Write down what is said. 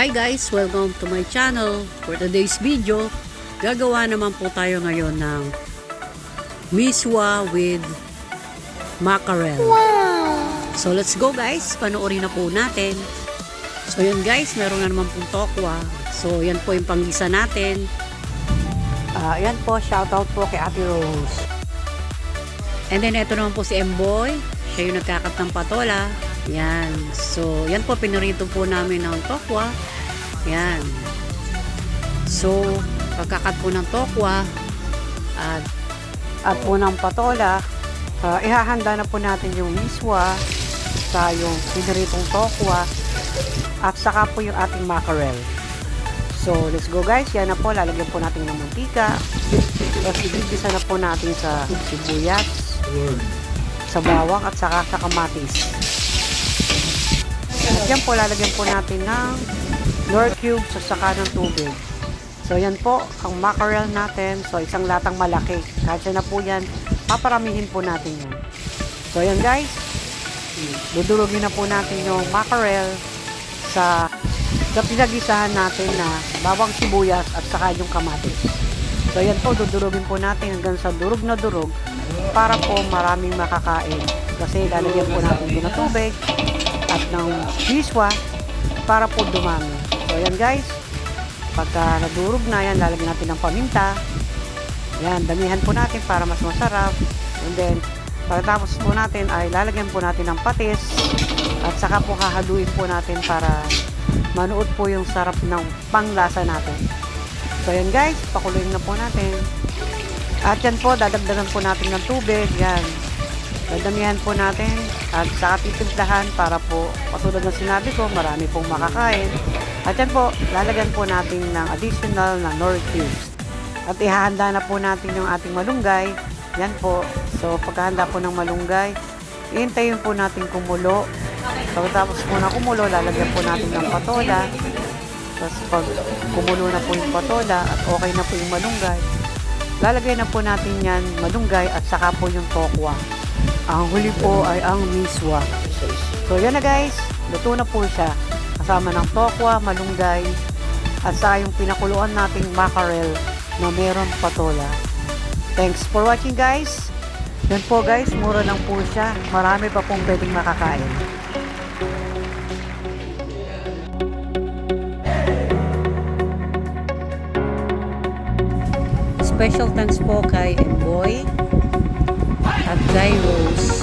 Hi guys! Welcome to my channel. For today's video, gagawa naman po tayo ngayon ng miswa with mackerel. Wow! So let's go guys! Panoorin na po natin. So yun guys, meron na naman pong tokwa. So yan po yung panggisa natin. Yan po, shoutout po kay Ate Rose. And then ito naman po si M-Boy. Siya yung nagkakat ng patola. Yan. So, yan po, pinarito po namin ng tokwa. Yan. So, pagkakat po ng tokwa at po ng patola, ihahanda na po natin yung miswa sa yung pinaritong tokwa at saka po yung ating mackerel. So, let's go guys. Yan na po, lalagyan po natin ng mantika. Tapos, igigisa na po natin sa sibuyas, sa bawang at saka sa kamatis. At yan po, lalagyan po natin ng nor cube sa saka ng tubig. So yan po, ang mackerel natin. So isang latang malaki. Kasi na po yan, paparamihin po natin yan. So yan guys, dudurugin na po natin yung mackerel sa pinagisahan natin na bawang sibuyas at saka yung kamatis. So yan po, dudurugin po natin hanggang sa durog na durog para po maraming makakain. Kasi lalagyan po natin din ng tubig at ng miswa para po dumami. So yan guys, pagka nadurog na yan, lalagyan natin ng paminta. Yan, damihan po natin para mas masarap. And then, pagkatapos po natin ay lalagyan po natin ng patis at saka po hahaluin po natin para manuot po yung sarap ng panglasa natin. So yan guys, pakuluin na po natin. At yan po, dadagdagan po natin ng tubig. Yan, dadamihan po natin at saka titimplahan para po, patulad ng sinabi ko, marami pong makakain. At yan po, lalagyan po natin ng additional na nor cubes. At ihahanda na po natin yung ating malunggay. Yan po. So, pagkahanda po ng malunggay, ihintayin po natin kumulo. Pagkatapos po na kumulo, lalagyan po natin ng patola. Tapos pag kumulo na po yung patola at okay na po yung malunggay, lalagay na po natin yan, malunggay at saka po yung tokwa. Ang huli po ay ang miswa. So yan na guys, luto na po siya. Kasama ng tokwa, malunggay, at saka yung pinakuluan nating mackerel na meron patola. Thanks for watching guys. Yan po guys, mura lang po siya. Marami pa pong pwedeng makakain. Special thanks po kay M-Boy at Guy Rose.